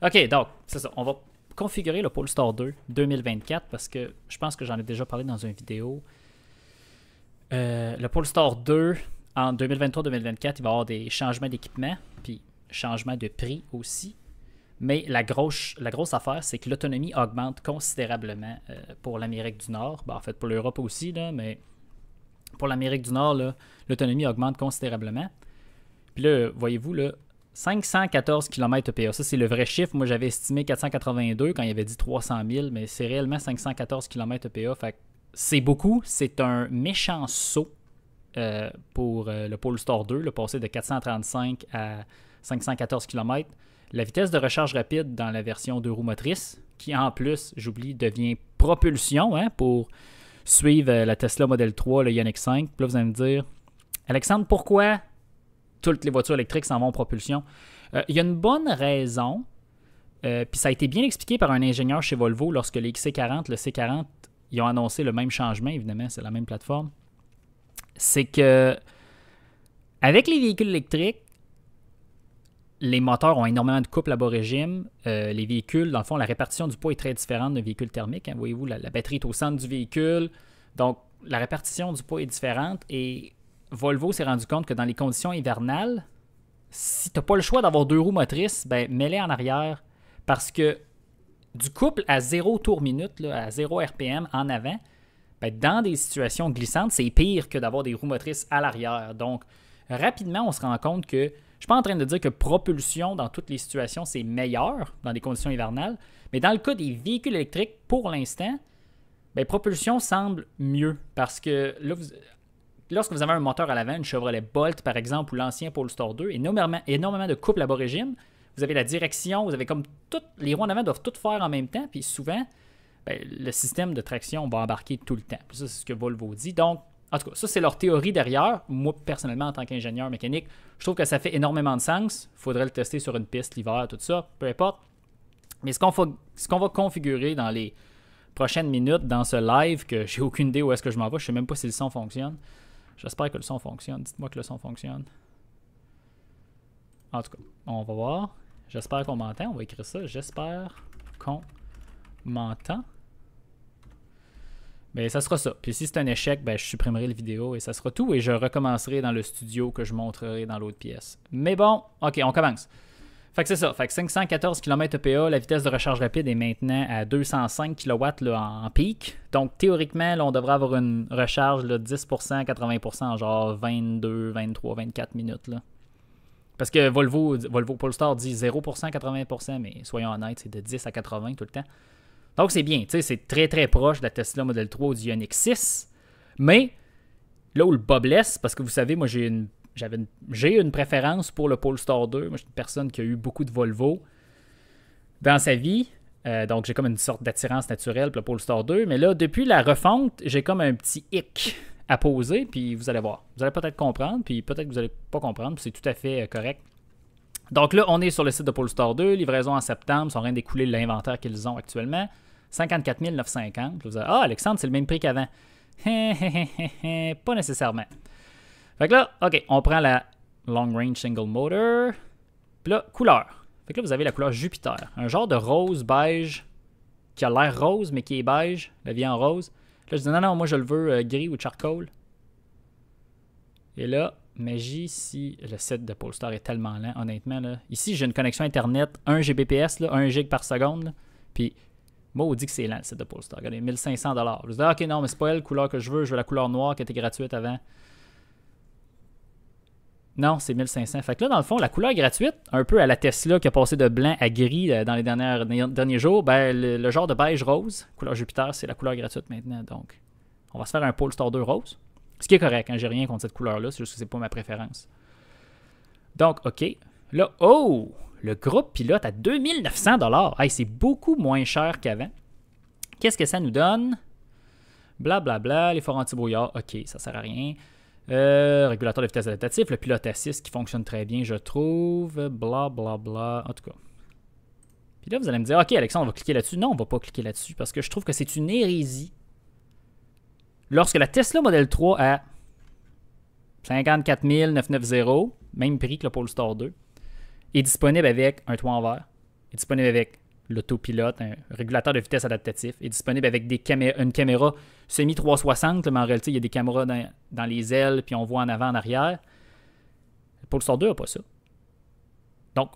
OK, donc, c'est ça. On va configurer le Polestar 2 2024 parce que je pense que j'en ai déjà parlé dans une vidéo. Le Polestar 2 en 2023-2024, il va y avoir des changements d'équipement, puis changements de prix aussi. Mais la grosse affaire, c'est que l'autonomie augmente considérablement pour l'Amérique du Nord. Ben, en fait, pour l'Europe aussi, là, mais pour l'Amérique du Nord, l'autonomie augmente considérablement. Puis là, voyez-vous, là, 514 km EPA. Ça, c'est le vrai chiffre. Moi, j'avais estimé 482 quand il avait dit 300 000, mais c'est réellement 514 km EPA. Fait que c'est beaucoup. C'est un méchant saut pour le Polestar 2, le passer de 435 à 514 km. La vitesse de recharge rapide dans la version 2 roues motrices, qui en plus, j'oublie, devient propulsion pour suivre la Tesla Model 3, le Ioniq 5. Puis là, vous allez me dire, Alexandre, pourquoi toutes les voitures électriques s'en vont en propulsion? Il y a une bonne raison, puis ça a été bien expliqué par un ingénieur chez Volvo lorsque les XC40, le C40, ils ont annoncé le même changement, évidemment, c'est la même plateforme. C'est que avec les véhicules électriques, les moteurs ont énormément de couple à bas régime. Les véhicules, dans le fond, la répartition du poids est très différente d'un véhicule thermique. Voyez-vous, la batterie est au centre du véhicule. Donc, la répartition du poids est différente. Et Volvo s'est rendu compte que dans les conditions hivernales, si tu n'as pas le choix d'avoir 2 roues motrices, ben, mets-les en arrière. Parce que du couple à 0 tour minute, là, à 0 RPM en avant, ben, dans des situations glissantes, c'est pire que d'avoir des roues motrices à l'arrière. Donc, rapidement, on se rend compte que je ne suis pas en train de dire que propulsion dans toutes les situations, c'est meilleur dans des conditions hivernales, mais dans le cas des véhicules électriques, pour l'instant, ben, propulsion semble mieux parce que là, lorsque vous avez un moteur à l'avant, une Chevrolet Bolt par exemple, ou l'ancien Polestar 2, énormément de couple à bas régime, vous avez la direction, vous avez comme les roues en avant doivent tout faire en même temps, puis souvent, ben, le système de traction va embarquer tout le temps. Puis ça, c'est ce que Volvo dit. Donc, en tout cas, ça, c'est leur théorie derrière. Moi, personnellement, en tant qu'ingénieur mécanique, je trouve que ça fait énormément de sens. Il faudrait le tester sur une piste l'hiver, tout ça, peu importe. Mais ce qu'on va configurer dans les prochaines minutes dans ce live, que j'ai aucune idée où est-ce que je m'en vais, je ne sais même pas si le son fonctionne. J'espère que le son fonctionne. Dites-moi que le son fonctionne. En tout cas, on va voir. J'espère qu'on m'entend. On va écrire ça. J'espère qu'on m'entend. Mais ça sera ça. Puis si c'est un échec, ben, je supprimerai la vidéo et ça sera tout. Et je recommencerai dans le studio que je montrerai dans l'autre pièce. Mais bon, ok, on commence. Fait que c'est ça. Fait que 514 km EPA, la vitesse de recharge rapide est maintenant à 205 kW là, en pic. Donc théoriquement, là, on devrait avoir une recharge de 10%, 80% en genre 22, 23, 24 minutes. Là. Parce que Volvo Polestar dit 0%, 80%, mais soyons honnêtes, c'est de 10 à 80 tout le temps. Donc, c'est bien. C'est très, très proche de la Tesla Model 3 ou du Ioniq 6. Mais là où le bas blesse, parce que vous savez, moi, j'ai une préférence pour le Polestar 2. Moi, je suis une personne qui a eu beaucoup de Volvo dans sa vie. Donc, j'ai comme une sorte d'attirance naturelle pour le Polestar 2. Mais là, depuis la refonte, j'ai comme un petit hic à poser. Puis vous allez voir. Vous allez peut-être comprendre. Puis peut-être que vous n'allez pas comprendre. Puis c'est tout à fait correct. Donc là, on est sur le site de Polestar 2. Livraison en septembre. Ils sont en train d'écouler l'inventaire qu'ils ont actuellement. 54 950. Vous allez, Alexandre, c'est le même prix qu'avant. Pas nécessairement. Fait que là, OK, on prend la Long Range Single Motor. Puis là, couleur. Fait que là, vous avez la couleur Jupiter. Un genre de rose beige qui a l'air rose, mais qui est beige. La vie en rose. Là, je dis non, moi, je le veux gris ou charcoal. Et là, magie, si le site de Polestar est tellement lent, honnêtement. Là. Ici, j'ai une connexion Internet 1 Gbps, là, 1 Gig par seconde. Là. Puis, moi, on dit que c'est lent, le site de Polestar. Regardez, 1500 $. Je dis, OK, non, mais c'est pas elle la couleur que je veux la couleur noire qui était gratuite avant. Non, c'est 1500. Fait que là, dans le fond, la couleur gratuite, un peu à la Tesla qui a passé de blanc à gris dans les derniers jours, ben, le genre de beige rose, couleur Jupiter, c'est la couleur gratuite maintenant. Donc, on va se faire un Polestar 2 rose. Ce qui est correct, hein, j'ai rien contre cette couleur-là, c'est juste que c'est pas ma préférence. Donc, OK. Là, oh! Le groupe pilote à 2900 $. Hey, c'est beaucoup moins cher qu'avant. Qu'est-ce que ça nous donne? Blablabla, les forts anti-brouillard. OK, ça sert à rien. Régulateur de vitesse adaptatif, le pilote assist qui fonctionne très bien, je trouve. Blablabla. En tout cas. Puis là, vous allez me dire, OK, Alexandre, on va cliquer là-dessus. Non, on va pas cliquer là-dessus parce que je trouve que c'est une hérésie. Lorsque la Tesla Model 3 à 54 990, même prix que le Polestar 2, est disponible avec un toit en verre, est disponible avec l'autopilote, un régulateur de vitesse adaptatif, est disponible avec une caméra semi-360, mais en réalité, il y a des caméras dans les ailes, puis on voit en avant, en arrière. Le Polestar 2 n'a pas ça. Donc,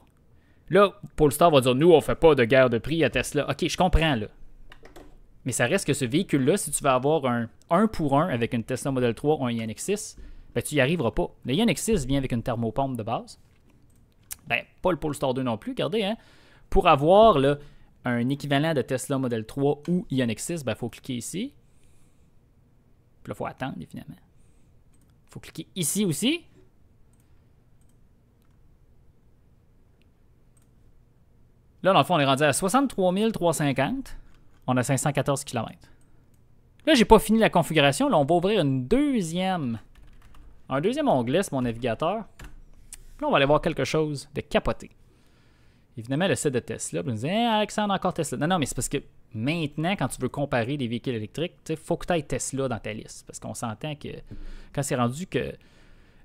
là, Polestar va dire, nous, on ne fait pas de guerre de prix à Tesla. OK, je comprends, là. Mais ça reste que ce véhicule-là, si tu veux avoir un 1 pour 1 avec une Tesla Model 3 ou un Ioniq 6, ben, tu n'y arriveras pas. Le Ioniq 6 vient avec une thermopompe de base. Ben, pas le Polestar 2 non plus, regardez, hein. Pour avoir là, un équivalent de Tesla Model 3 ou Ioniq 6, ben, il faut cliquer ici. Puis là, il faut attendre, évidemment. Il faut cliquer ici aussi. Là, dans le fond, on est rendu à 63 350. On a 514 km. Là, j'ai pas fini la configuration. Là, on va ouvrir un deuxième onglet sur mon navigateur. Là, on va aller voir quelque chose de capoté. Évidemment, le site de Tesla. Vous me dites, Alexandre, encore Tesla. Non, mais c'est parce que maintenant, quand tu veux comparer des véhicules électriques, il faut que tu aies Tesla dans ta liste. Parce qu'on s'entend que quand c'est rendu que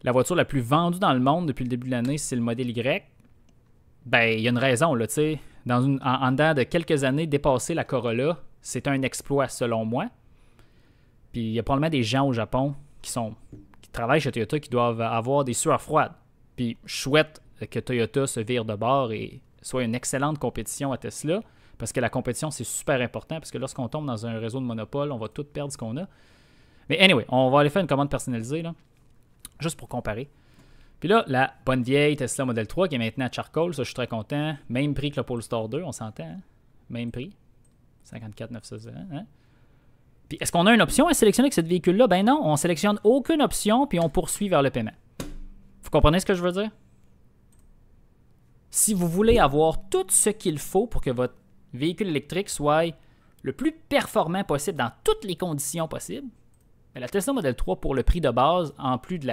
la voiture la plus vendue dans le monde depuis le début de l'année, c'est le modèle Y, ben, il y a une raison, là, tu sais. En dedans de quelques années, dépasser la Corolla, c'est un exploit, selon moi. Puis il y a probablement des gens au Japon qui travaillent chez Toyota qui doivent avoir des sueurs froides. Puis je souhaite que Toyota se vire de bord et soit une excellente compétition à Tesla, parce que la compétition, c'est super important, parce que lorsqu'on tombe dans un réseau de monopole, on va tout perdre ce qu'on a. Mais anyway, on va aller faire une commande personnalisée, là, juste pour comparer. Puis là, la bonne vieille Tesla Model 3 qui est maintenant à Charcoal, ça je suis très content. Même prix que le Polestar 2, on s'entend, hein? Même prix. 54 900, hein? Puis est-ce qu'on a une option à sélectionner avec ce véhicule-là? Ben non, on sélectionne aucune option, puis on poursuit vers le paiement. Vous comprenez ce que je veux dire? Si vous voulez avoir tout ce qu'il faut pour que votre véhicule électrique soit le plus performant possible dans toutes les conditions possibles, ben la Tesla Model 3 pour le prix de base, en plus du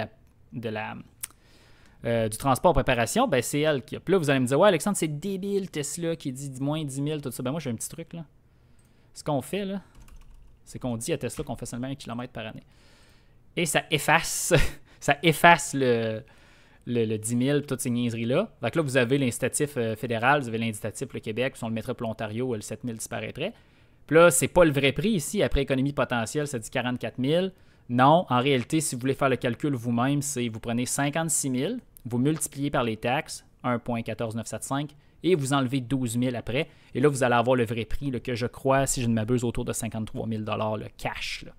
transport en préparation, ben c'est elle qui a. Puis là, vous allez me dire, ouais, Alexandre, c'est débile Tesla qui dit moins 10 000, tout ça. Ben moi, j'ai un petit truc, là. Ce qu'on fait, là, c'est qu'on dit à Tesla qu'on fait seulement 1 km par année. Et ça efface, le 10 000, toutes ces niaiseries-là. Donc là, vous avez l'incitatif fédéral, vous avez l'incitatif le Québec, si on le mettrait pour l'Ontario, le 7 000 disparaîtrait. Puis là, c'est pas le vrai prix ici. Après économie potentielle, ça dit 44 000. Non, en réalité, si vous voulez faire le calcul vous-même, c'est vous prenez 56 000, vous multipliez par les taxes, 1,14975, et vous enlevez 12 000 après. Et là, vous allez avoir le vrai prix, là, que je crois, si je ne m'abuse, autour de 53 000 le cash. Là.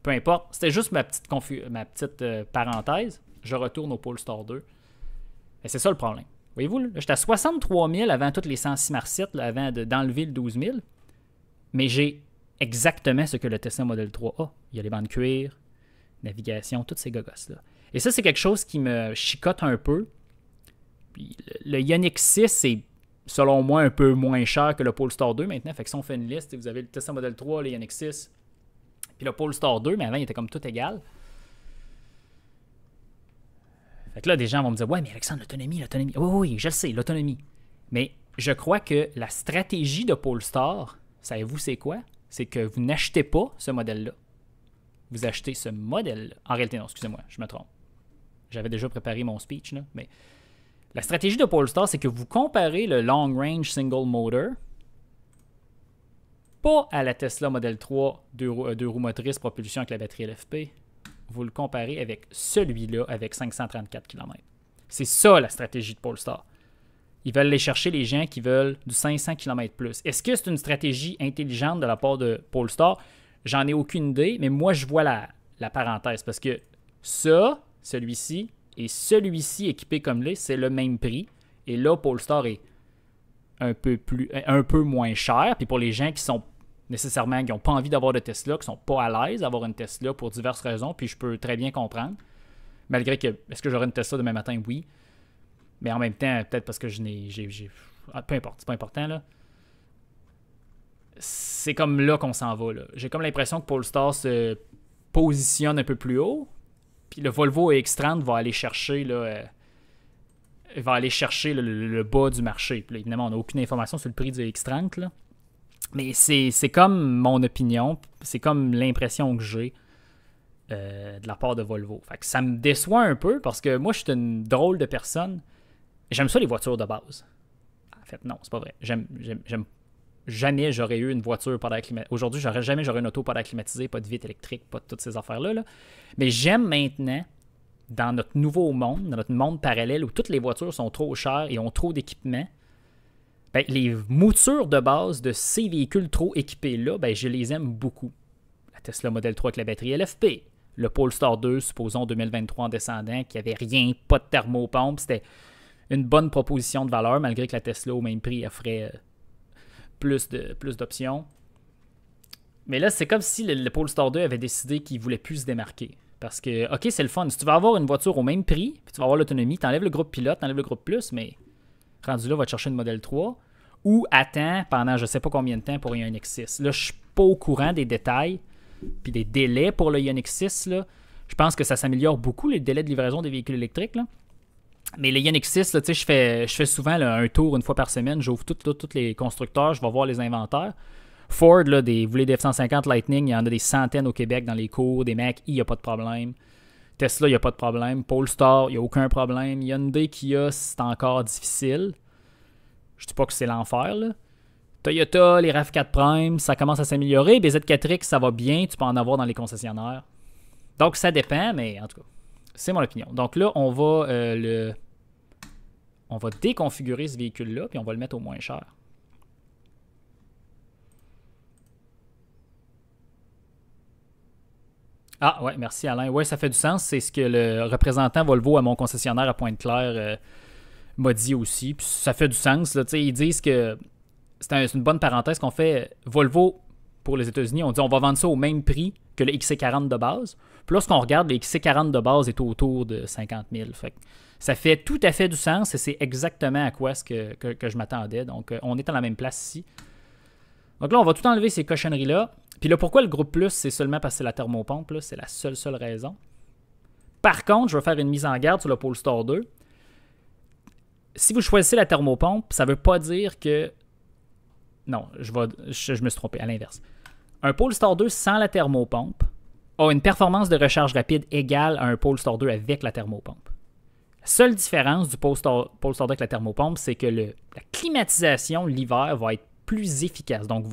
Peu importe, c'était juste ma petite parenthèse. Je retourne au Polestar 2. Et c'est ça le problème. Voyez-vous, là, j'étais à 63 000 avant toutes les 106 marsites, là, avant d'enlever le 12 000. Mais j'ai exactement ce que le Tesla Model 3 a. Il y a les bandes cuir, navigation, toutes ces gogosses-là. Et ça, c'est quelque chose qui me chicote un peu. Puis le Ioniq 6, c'est, selon moi, un peu moins cher que le Polestar 2 maintenant. Fait que si on fait une liste, vous avez le Tesla Model 3, le Ioniq 6, puis le Polestar 2, mais avant, il était comme tout égal. Fait que là, des gens vont me dire, ouais, mais Alexandre, l'autonomie. Oui, je le sais, l'autonomie. Mais je crois que la stratégie de Polestar, savez-vous c'est quoi? C'est que vous n'achetez pas ce modèle-là. Vous achetez ce modèle-là. En réalité, non, excusez-moi, je me trompe. J'avais déjà préparé mon speech, là, mais la stratégie de Polestar, c'est que vous comparez le Long Range Single Motor pas à la Tesla Model 3 deux roues motrices propulsion avec la batterie LFP. Vous le comparez avec celui-là avec 534 km. C'est ça la stratégie de Polestar. Ils veulent aller chercher les gens qui veulent du 500 km plus. Est-ce que c'est une stratégie intelligente de la part de Polestar? J'en ai aucune idée, mais moi, je vois la parenthèse. Parce que ça, celui-ci, et celui-ci équipé comme l'est, c'est le même prix. Et là, Polestar est un peu moins cher. Puis pour les gens qui sont nécessairement, qui n'ont pas envie d'avoir de Tesla, qui ne sont pas à l'aise d'avoir une Tesla pour diverses raisons, puis je peux très bien comprendre. Malgré que, est-ce que j'aurai une Tesla demain matin? Oui. Mais en même temps, peut-être parce que peu importe, c'est pas important, là. C'est comme là qu'on s'en va, là. J'ai comme l'impression que Polestar se positionne un peu plus haut, puis le Volvo X30 va aller chercher, là, le bas du marché. Puis là, évidemment, on n'a aucune information sur le prix du X30, là. Mais c'est comme mon opinion, c'est comme l'impression que j'ai de la part de Volvo. Fait que ça me déçoit un peu parce que moi, je suis une drôle de personne. J'aime ça les voitures de base. En fait, non, c'est pas vrai. Jamais j'aurais eu une voiture pas d'air climatisé. Aujourd'hui, jamais j'aurais une auto pas d'air climatisé, pas de vitre électrique, pas de toutes ces affaires-là. Là. Mais j'aime maintenant, dans notre nouveau monde, dans notre monde parallèle où toutes les voitures sont trop chères et ont trop d'équipements, ben, les moutures de base de ces véhicules trop équipés-là, ben, je les aime beaucoup. La Tesla Model 3 avec la batterie LFP, le Polestar 2, supposons 2023 en descendant, qui avait rien, pas de thermopompe, c'était une bonne proposition de valeur, malgré que la Tesla, au même prix, offrait plus d'options. Mais là, c'est comme si le Polestar 2 avait décidé qu'il voulait plus se démarquer. Parce que, OK, c'est le fun. Si tu veux avoir une voiture au même prix, puis tu vas avoir l'autonomie, t'enlèves le groupe pilote, t'enlèves le groupe plus, mais rendu là, va te chercher une Model 3 ou attends pendant je sais pas combien de temps pour un Ioniq 6. Là, je suis pas au courant des détails puis des délais pour le Ioniq 6. Là. Je pense que ça s'améliore beaucoup, les délais de livraison des véhicules électriques. Là. Mais le Ioniq 6, là, je fais souvent là, un tour une fois par semaine. J'ouvre tous les constructeurs, je vais voir les inventaires. Ford, là, vous voulez des F-150 Lightning, il y en a des centaines au Québec dans les cours, des Mach-E, il n'y a pas de problème. Tesla, il n'y a pas de problème. Polestar, il n'y a aucun problème. Hyundai, Kia, c'est encore difficile. Je dis pas que c'est l'enfer, là. Toyota, les RAV4 Prime, ça commence à s'améliorer. BZ4X, ça va bien. Tu peux en avoir dans les concessionnaires. Donc, ça dépend, mais en tout cas, c'est mon opinion. Donc là, on va déconfigurer ce véhicule-là, puis on va le mettre au moins cher. Ah ouais, merci Alain. Ouais, ça fait du sens. C'est ce que le représentant Volvo à mon concessionnaire à Pointe-Claire m'a dit aussi. Puis ça fait du sens. Là. Ils disent que c'est une bonne parenthèse qu'on fait. Volvo, pour les États-Unis, on dit on va vendre ça au même prix que le XC40 de base. Puis lorsqu'on regarde, le XC40 de base est autour de 50 000. Fait que ça fait tout à fait du sens et c'est exactement à quoi ce que je m'attendais. Donc, on est à la même place ici. Donc là, on va tout enlever ces cochonneries-là. Puis là, pourquoi le groupe plus, c'est seulement parce que c'est la thermopompe. Là, c'est la seule raison. Par contre, je vais faire une mise en garde sur le Polestar 2. Si vous choisissez la thermopompe, ça ne veut pas dire que... Non, je me suis trompé, à l'inverse. Un Polestar 2 sans la thermopompe a une performance de recharge rapide égale à un Polestar 2 avec la thermopompe. La seule différence du Polestar 2 avec la thermopompe, c'est que la climatisation l'hiver va être plus efficace. Donc,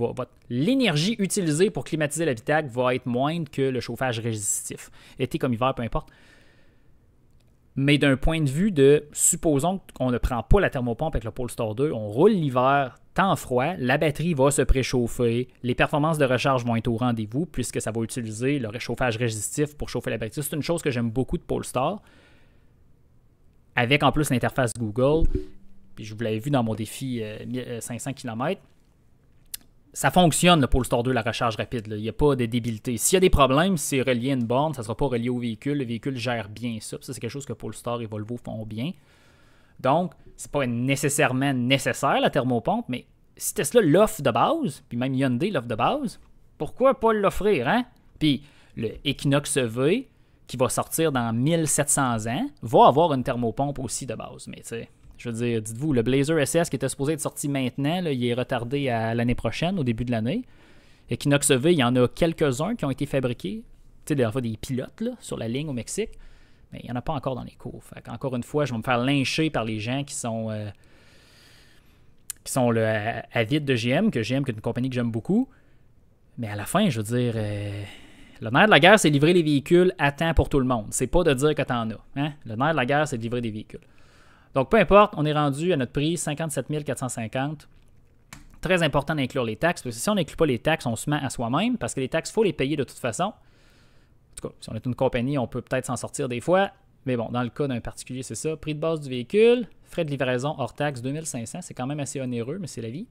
l'énergie utilisée pour climatiser l'habitacle va être moindre que le chauffage résistif. Été comme hiver, peu importe. Mais d'un point de vue de, supposons qu'on ne prend pas la thermopompe avec le Polestar 2, on roule l'hiver, temps froid, la batterie va se préchauffer, les performances de recharge vont être au rendez-vous puisque ça va utiliser le réchauffage résistif pour chauffer la batterie. C'est une chose que j'aime beaucoup de Polestar. Avec en plus l'interface Google, puis je vous l'avais vu dans mon défi 500 km, ça fonctionne le Polestar 2, la recharge rapide. Là. Il n'y a pas de débilité. S'il y a des problèmes, c'est relié à une borne, ça ne sera pas relié au véhicule. Le véhicule gère bien ça. Ça, c'est quelque chose que Polestar et Volvo font bien. Donc, c'est pas nécessairement nécessaire la thermopompe, mais si Tesla l'offre de base, puis même Hyundai l'offre de base, pourquoi pas l'offrir, hein? Puis le Equinox EV, qui va sortir dans 1700 ans, va avoir une thermopompe aussi de base. Mais tu sais, je veux dire, dites-vous, le Blazer SS qui était supposé être sorti maintenant, là, il est retardé à l'année prochaine, au début de l'année. Equinox EV, il y en a quelques-uns qui ont été fabriqués, tu sais, des pilotes là, sur la ligne au Mexique, mais il n'y en a pas encore dans les cours. Fait encore une fois, je vais me faire lyncher par les gens qui sont avides de GM, que GM, qui est une compagnie que j'aime beaucoup. Mais à la fin, je veux dire, le nerf de la guerre, c'est livrer les véhicules à temps pour tout le monde. C'est pas de dire que t'en as. Hein? Le nerf de la guerre, c'est de livrer des véhicules. Donc, peu importe, on est rendu à notre prix, 57 450. Très important d'inclure les taxes, parce que si on n'inclut pas les taxes, on se ment à soi-même, parce que les taxes, il faut les payer de toute façon. En tout cas, si on est une compagnie, on peut peut-être s'en sortir des fois. Mais bon, dans le cas d'un particulier, c'est ça. Prix de base du véhicule, frais de livraison hors taxe, 2500. C'est quand même assez onéreux, mais c'est la vie.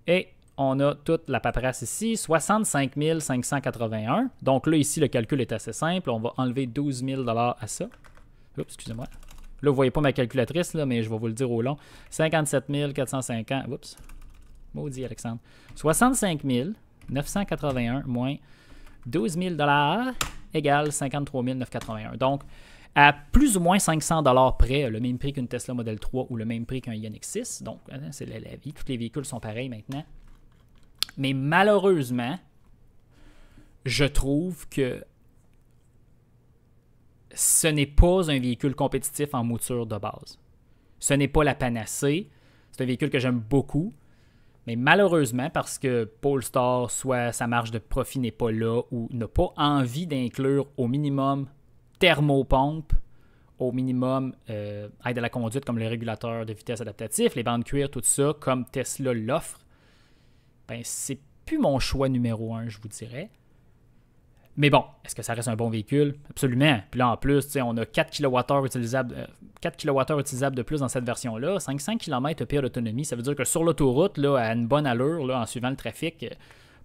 Et on a toute la paperasse ici, 65 581. Donc là, ici, le calcul est assez simple. On va enlever 12 000 à ça. Oups, excusez-moi. Là, vous ne voyez pas ma calculatrice, là, mais je vais vous le dire au long. 57 450. Oups. Maudit, Alexandre. 65 981 moins 12 000 égale 53 981. Donc, à plus ou moins 500 près, le même prix qu'une Tesla Model 3 ou le même prix qu'un Ioniq 6. Donc, c'est la vie. Tous les véhicules sont pareils maintenant. Mais malheureusement, je trouve que ce n'est pas un véhicule compétitif en mouture de base. Ce n'est pas la panacée. C'est un véhicule que j'aime beaucoup. Mais malheureusement, parce que Polestar, soit sa marge de profit n'est pas là ou n'a pas envie d'inclure au minimum thermopompe, au minimum aide à la conduite comme le régulateur de vitesse adaptatif, les bandes cuir, tout ça, comme Tesla l'offre, ben c'est plus mon choix numéro 1, je vous dirais. Mais bon, est-ce que ça reste un bon véhicule? Absolument. Puis là, en plus, on a 4 kWh utilisables, 4 kWh utilisables de plus dans cette version-là. 500 km de d'autonomie, ça veut dire que sur l'autoroute, là, à une bonne allure, là, en suivant le trafic,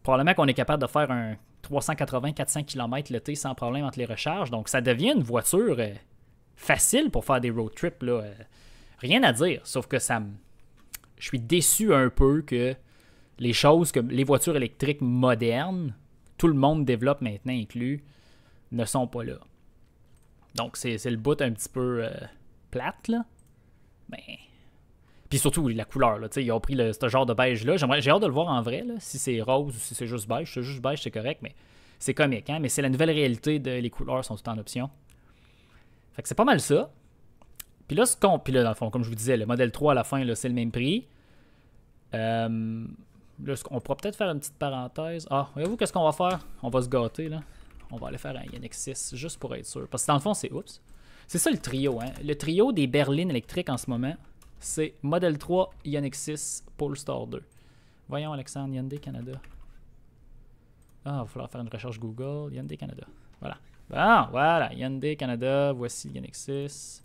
probablement qu'on est capable de faire un 380-400 km l'été sans problème entre les recharges. Donc, ça devient une voiture facile pour faire des road trips. Là. Rien à dire, sauf que je suis déçu un peu que les choses comme les voitures électriques modernes, tout le monde développe maintenant inclus, ne sont pas là. Donc, c'est le bout un petit peu plate, là. Ben... Puis surtout, la couleur, là. Ils ont pris ce genre de beige-là. J'ai hâte de le voir en vrai, là, si c'est rose ou si c'est juste beige. Si c'est juste beige, c'est correct, mais c'est comique, hein. Mais c'est la nouvelle réalité les couleurs sont toutes en option. Fait que c'est pas mal ça. Puis là, puis là, dans le fond, comme je vous disais, le modèle 3 à la fin, là, c'est le même prix. Là, on pourra peut-être faire une petite parenthèse. Ah, voyez-vous qu'est-ce qu'on va faire? On va se gâter, là. On va aller faire un Ioniq 6, juste pour être sûr. Parce que dans le fond, c'est... Oups. C'est ça le trio, hein. Le trio des berlines électriques en ce moment, c'est Model 3, Ioniq 6, Polestar 2. Voyons, Alexandre, Hyundai Canada. Ah, il va falloir faire une recherche Google. Hyundai Canada. Voilà. Bon, voilà. Hyundai Canada, voici Ioniq 6.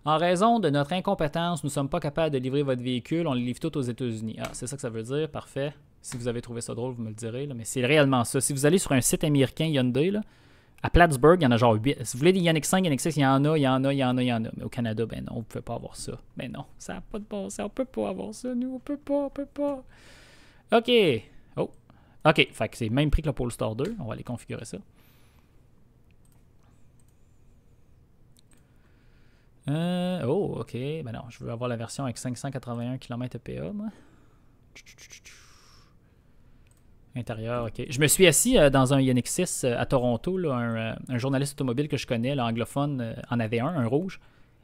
En raison de notre incompétence, nous ne sommes pas capables de livrer votre véhicule. On le livre tout aux États-Unis. Ah, c'est ça que ça veut dire. Parfait. Si vous avez trouvé ça drôle, vous me le direz. Là. Mais c'est réellement ça. Si vous allez sur un site américain Hyundai, là, à Plattsburgh, il y en a genre 8. Si vous voulez des Ioniq 5, Ioniq 6, il y en a. Mais au Canada, ben non, vous ne pouvez pas avoir ça. Ben non, ça n'a pas de bon sens. On ne peut pas avoir ça, nous. On peut pas. OK. Oh. OK. Fait que c'est le même prix que le Polestar 2. On va aller configurer ça. OK. Ben non, je veux avoir la version avec 581 km/h, moi. Intérieur, OK. Je me suis assis dans un Ioniq 6 à Toronto. Là, un journaliste automobile que je connais, là, anglophone, en avait un rouge.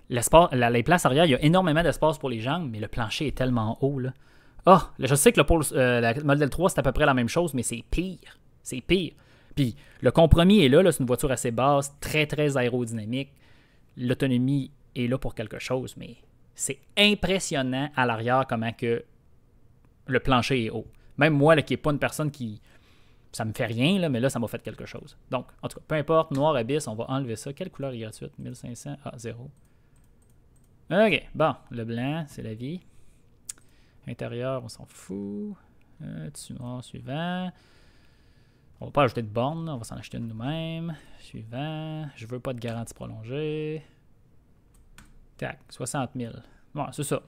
Les places arrière, il y a énormément d'espace pour les jambes, mais le plancher est tellement haut. Là. Ah, là, je sais que le Model 3, c'est à peu près la même chose, mais c'est pire. C'est pire. Puis le compromis est là c'est une voiture assez basse, très, très aérodynamique. L'autonomie est là pour quelque chose, mais c'est impressionnant à l'arrière comment que le plancher est haut. Même moi, là, qui n'est pas une personne qui... Ça me fait rien, là, mais là, ça m'a fait quelque chose. Donc, en tout cas, peu importe, noir abyss, on va enlever ça. Quelle couleur est gratuite? 1500? Ah, 0. OK, bon, le blanc, c'est la vie. Intérieur, on s'en fout. Tissu noir, suivant. On va pas ajouter de borne, on va s'en acheter une nous-mêmes. Suivant. Je veux pas de garantie prolongée. Tac, 60 000. Bon, c'est ça.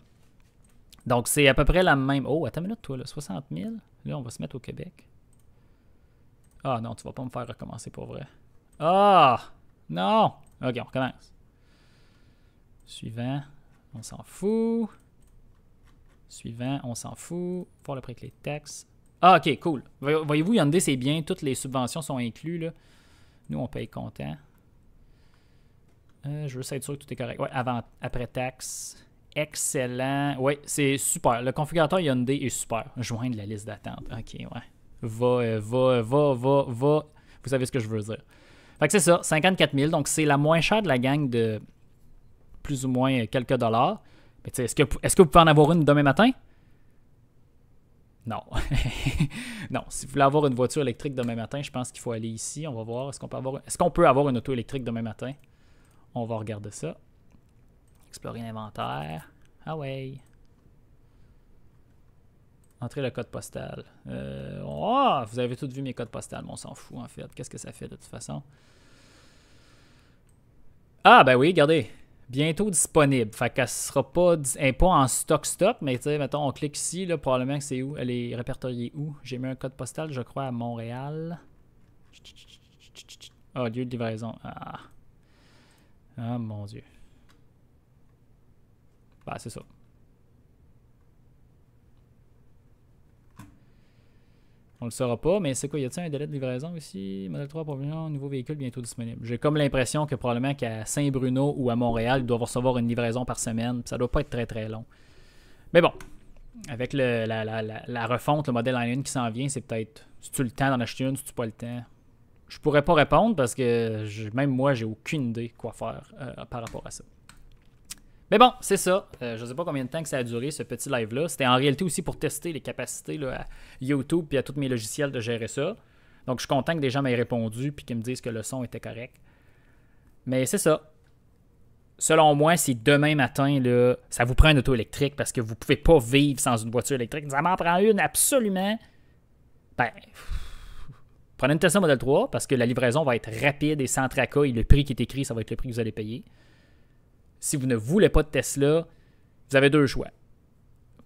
Donc, c'est à peu près la même... Oh, attends une minute, toi, là. 60 000. Là, on va se mettre au Québec. Ah, non, tu vas pas me faire recommencer pour vrai. Ah! Non! OK, on recommence. Suivant, on s'en fout. Suivant, on s'en fout. Voir le prix avec les taxes. Ah, OK, cool. Voyez-vous, Hyundai, c'est bien. Toutes les subventions sont incluses, là. Nous, on paye comptant. Je veux être sûr que tout est correct. Ouais, après taxe. Excellent. Oui, c'est super. Le configurateur Hyundai est super. Joindre la liste d'attente. OK, ouais. Va. Vous savez ce que je veux dire. Fait que c'est ça, 54 000. Donc, c'est la moins chère de la gang de plus ou moins quelques dollars. Mais tu sais, est-ce que vous pouvez en avoir une demain matin? Non. Non, si vous voulez avoir une voiture électrique demain matin, je pense qu'il faut aller ici. On va voir. Est-ce qu'on peut avoir une auto électrique demain matin? On va regarder ça. Explorer l'inventaire. Ah ouais. Entrez le code postal. Vous avez tous vu mes codes postales, mais on s'en fout en fait. Qu'est-ce que ça fait de toute façon? Ah ben oui, regardez. Bientôt disponible. Fait qu'elle sera pas, elle n'est pas en stock, mais tu sais, mettons, on clique ici, là, probablement que c'est où? Elle est répertoriée où? J'ai mis un code postal, je crois, à Montréal. Ah, lieu de livraison. Ah, mon Dieu. Bah, c'est ça. On le saura pas, mais c'est quoi? Y a-t-il un délai de livraison ici? Modèle 3 provision, nouveau véhicule bientôt disponible. J'ai comme l'impression que probablement qu'à Saint-Bruno ou à Montréal, ils doivent recevoir une livraison par semaine. Ça doit pas être très très long. Mais bon, avec la refonte, le modèle i1 qui s'en vient, c'est peut-être, si tu le temps d'en acheter une, si tu pas le temps. Je pourrais pas répondre parce que même moi, j'ai aucune idée quoi faire par rapport à ça. Mais bon, c'est ça. Je ne sais pas combien de temps que ça a duré, ce petit live-là. C'était en réalité aussi pour tester les capacités là, à YouTube et à tous mes logiciels de gérer ça. Donc, je suis content que des gens m'aient répondu et qu'ils me disent que le son était correct. Mais c'est ça. Selon moi, si demain matin, là, ça vous prend une auto électrique parce que vous ne pouvez pas vivre sans une voiture électrique, ça m'en prend une absolument. Ben, prenez une Tesla Model 3 parce que la livraison va être rapide et sans tracas et le prix qui est écrit, ça va être le prix que vous allez payer. Si vous ne voulez pas de Tesla, vous avez deux choix.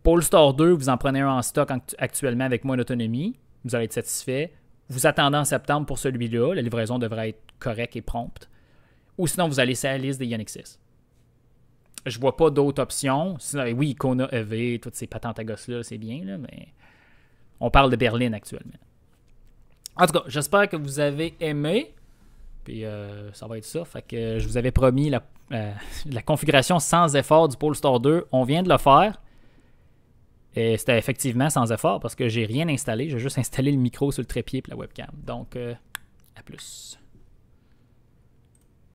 Polestar 2, vous en prenez un en stock actuellement avec moins d'autonomie. Vous allez être satisfait. Vous attendez en septembre pour celui-là. La livraison devrait être correcte et prompte. Ou sinon, vous allez sur la liste des Ioniq 6. Je vois pas d'autres options. Sinon, oui, Kona EV, toutes ces patentes à gosses-là, c'est bien, là, mais on parle de berline actuellement. En tout cas, j'espère que vous avez aimé. Puis ça va être ça. Fait que je vous avais promis la configuration sans effort du Polestar 2. On vient de le faire. Et c'était effectivement sans effort parce que j'ai rien installé. J'ai juste installé le micro sur le trépied et la webcam. Donc, à plus.